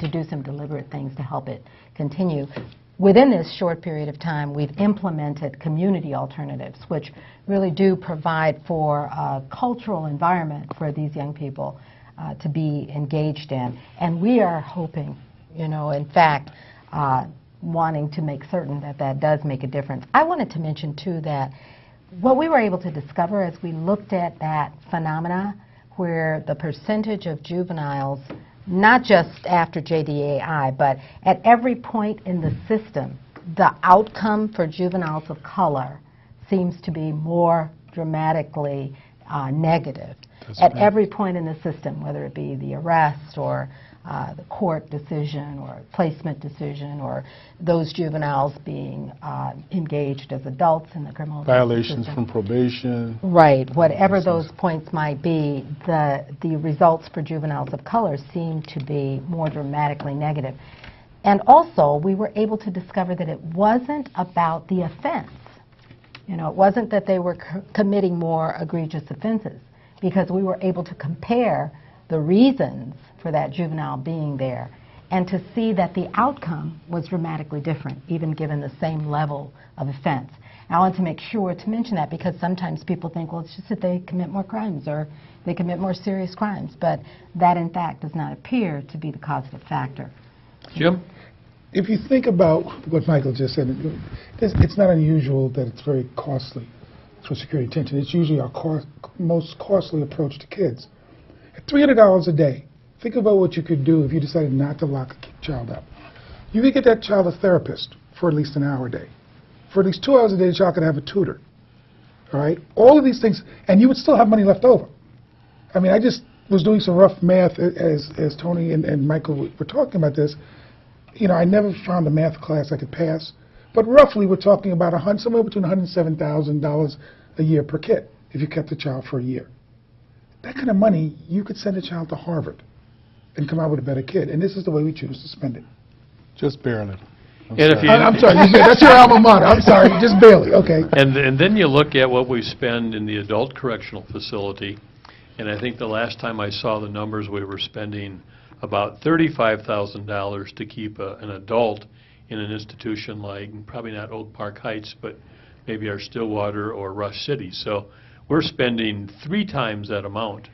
to do some deliberate things to help it continue. Within this short period of time, we've implemented community alternatives, which really do provide for a cultural environment for these young people to be engaged in. And we are hoping, you know, in fact, wanting to make certain that that does make a difference. I wanted to mention, too, that what we were able to discover as we looked at that phenomena where the percentage of juveniles, not just after JDAI, but at every point in the system, the outcome for juveniles of color seems to be more dramatically negative. At every point in the system, whether it be the arrest or the court decision or placement decision or those juveniles being engaged as adults in the criminal violations system. from probation. Right. Whatever those points might be, the results for juveniles of color seem to be more dramatically negative. And also, we were able to discover that it wasn't about the offense. You know, it wasn't that they were committing more egregious offenses, because we were able to compare the reasons for that juvenile being there and to see that the outcome was dramatically different, even given the same level of offense. And I want to make sure to mention that because sometimes people think, well, it's just that they commit more crimes or they commit more serious crimes, but that, in fact, does not appear to be the causative factor. Jim? If you think about what Michael just said, it's not unusual that it's very costly for security detention. It's usually our most costly approach to kids. At $300 a day, think about what you could do if you decided not to lock a child up. You could get that child a therapist for at least an hour a day. For at least 2 hours a day, the child could have a tutor. All right? All of these things, and you would still have money left over. I mean, I just was doing some rough math as Tony and Michael were talking about this. You know, I never found a math class I could pass, but roughly we're talking about somewhere between $107,000 a year per kid if you kept the child for a year. That kind of money, you could send a child to Harvard and come out with a better kid, and this is the way we choose to spend it. Just barely. I'm sorry, that's your alma mater. I'm sorry, just barely, okay. And then you look at what we spend in the adult correctional facility, and I think the last time I saw the numbers, we were spending about $35,000 to keep an adult in an institution like, probably not Oak Park Heights, but maybe our Stillwater or Rush City. So we're spending 3 times that amount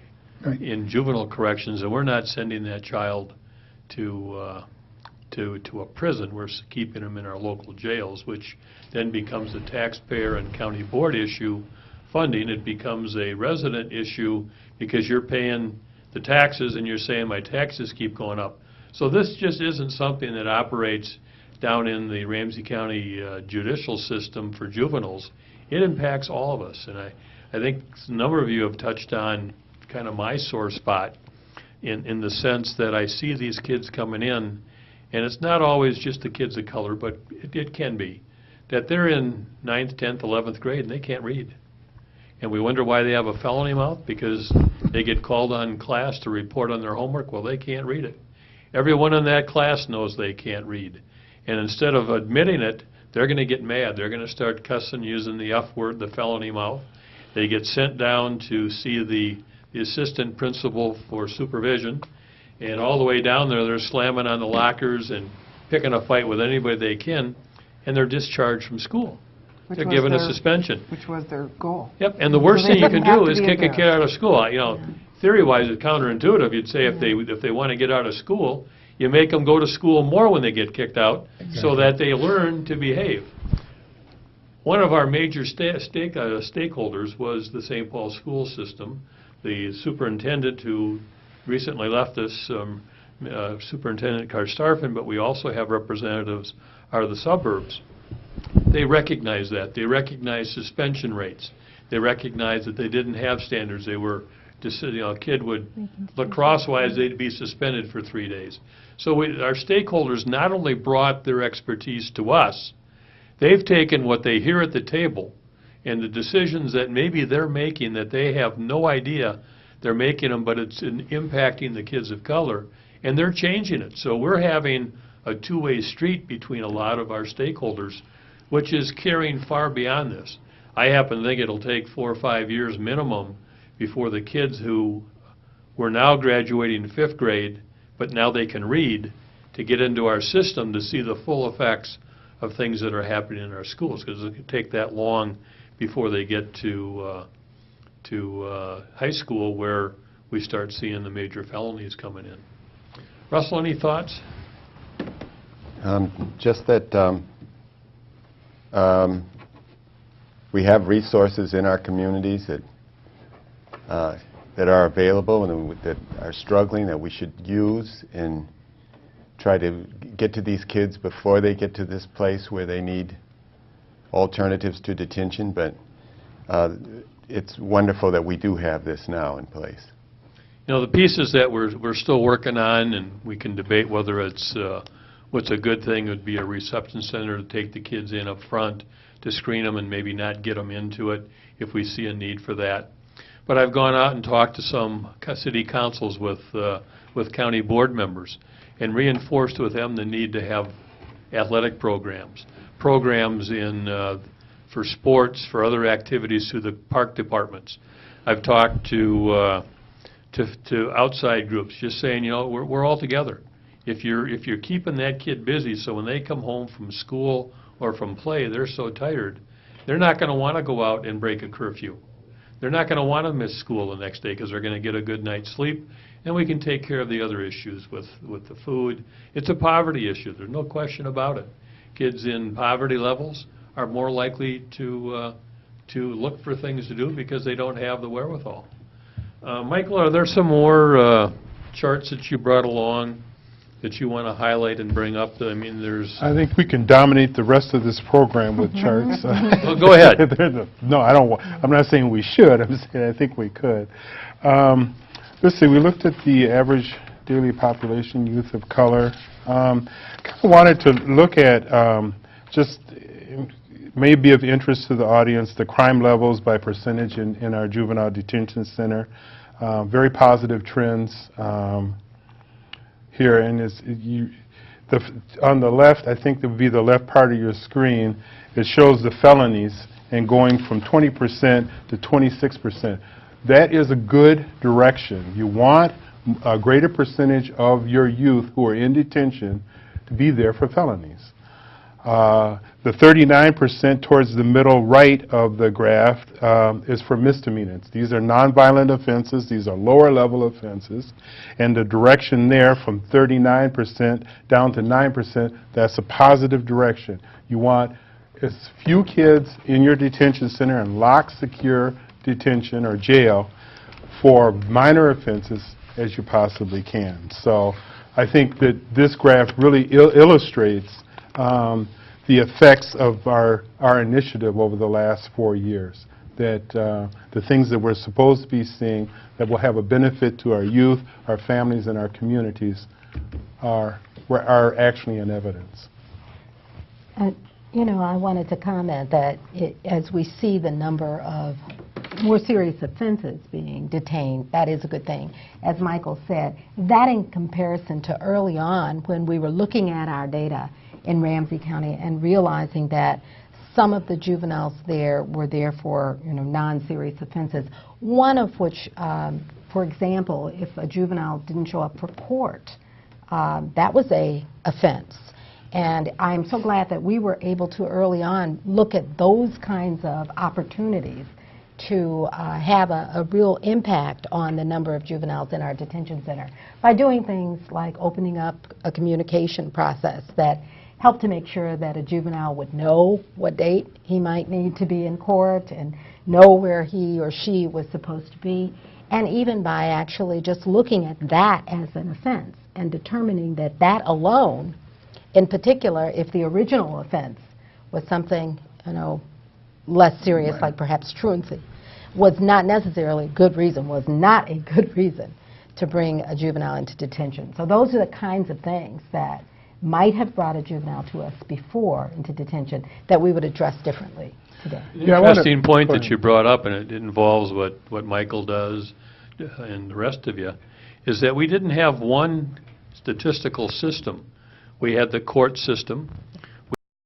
in juvenile corrections, and we're not sending that child to a prison. We're keeping them in our local jails, which then becomes a taxpayer and county board issue funding. It becomes a resident issue because you're paying the taxes and you're saying my taxes keep going up. So this just isn't something that operates down in the Ramsey County judicial system for juveniles. It impacts all of us, and I think a number of you have touched on kind of my sore spot in the sense that I see these kids coming in, and it's not always just the kids of color, but it can be, that they're in 9th, 10th, 11th grade and they can't read. And we wonder why they have a felony mouth, because they get called on class to report on their homework. Well, they can't read it. Everyone in that class knows they can't read. And instead of admitting it, they're going to get mad. They're going to start cussing, using the F word, the felony mouth. They get sent down to see the assistant principal for supervision. And all the way down there, they're slamming on the lockers and picking a fight with anybody they can, and they're discharged from school. They're given a suspension. Which was their goal. Yep, and the worst thing you can do is kick a kid out of school. You know, theory-wise, it's counterintuitive. You'd say if they want to get out of school, you make them go to school more when they get kicked out, so that they learn to behave. One of our major stakeholders was the St. Paul school system. The superintendent who recently left us, Superintendent Karstarfin, but we also have representatives out of the suburbs. They recognize that. They recognize suspension rates. They recognize that they didn't have standards. They were just, you know, a kid would, lacrosse-wise, they'd be suspended for 3 days. So our stakeholders not only brought their expertise to us, they've taken what they hear at the table and the decisions that maybe they're making that they have no idea they're making them, but it's impacting the kids of color, and they're changing it. So we're having a two-way street between a lot of our stakeholders, which is carrying far beyond this. I happen to think it'll take 4 or 5 years minimum before the kids who were now graduating 5th grade, but now they can read, to get into our system to see the full effects of things that are happening in our schools, because it could take that long before they get to high school where we start seeing the major felonies coming in. Russell, any thoughts? Just that we have resources in our communities that are available and that are struggling that we should use and try to get to these kids before they get to this place where they need alternatives to detention. But it's wonderful that we do have this now in place. You know, the pieces that we're still working on, and we can debate whether it's what's a good thing would be a reception center to take the kids in up front to screen them and maybe not get them into it if we see a need for that. But I've gone out and talked to some city councils with county board members and reinforced with them the need to have athletic programs in for sports, for other activities through the park departments. I've talked to outside groups, just saying, you know, we're all together. If you're keeping that kid busy, so when they come home from school or from play, they're so tired, they're not going to want to go out and break a curfew. They're not going to want to miss school the next day because they're going to get a good night's sleep, and we can take care of the other issues with the food. It's a poverty issue. There's no question about it. Kids in poverty levels are more likely to look for things to do because they don't have the wherewithal. Michael, are there some more charts that you brought along that you want to highlight and bring up? I mean, I think we can dominate the rest of this program with charts. Well, go ahead. No, I don't. I'm not saying we should. I'm saying I think we could. Let's see. We looked at the average daily population, youth of color. Kind of wanted to look at just may be of interest to the audience, the crime levels by percentage in our juvenile detention center. Very positive trends here. And on the left, I think that would be the left part of your screen, it shows the felonies and going from 20% to 26%. That is a good direction. You want a greater percentage of your youth who are in detention to be there for felonies. The 39% towards the middle right of the graph is for misdemeanors. These are nonviolent offenses. These are lower level offenses. And the direction there from 39% down to 9%, that's a positive direction. You want as few kids in your detention center in locked, secure detention or jail for minor offenses as you possibly can. So I think that this graph really illustrates the effects of our initiative over the last 4 years, that the things that we're supposed to be seeing that will have a benefit to our youth, our families, and our communities are actually in evidence. You know, I wanted to comment that as we see the number of more serious offenses being detained, that is a good thing. As Michael said, that in comparison to early on when we were looking at our data in Ramsey County and realizing that some of the juveniles there were there for, you know, non-serious offenses, one of which, for example, if a juvenile didn't show up for court, that was a offense. And I'm so glad that we were able to early on look at those kinds of opportunities to have a real impact on the number of juveniles in our detention center by doing things like opening up a communication process that helped to make sure that a juvenile would know what date he might need to be in court and know where he or she was supposed to be, and even by actually just looking at that as an offense and determining that that alone, in particular, if the original offense was something, you know, less serious, like perhaps truancy, was not necessarily a good reason, was not a good reason to bring a juvenile into detention. So those are the kinds of things that might have brought a juvenile to us before into detention that we would address differently today. Yeah, interesting point that you brought up, and it involves what Michael does and the rest of you, is that we didn't have one statistical system. We had the court system,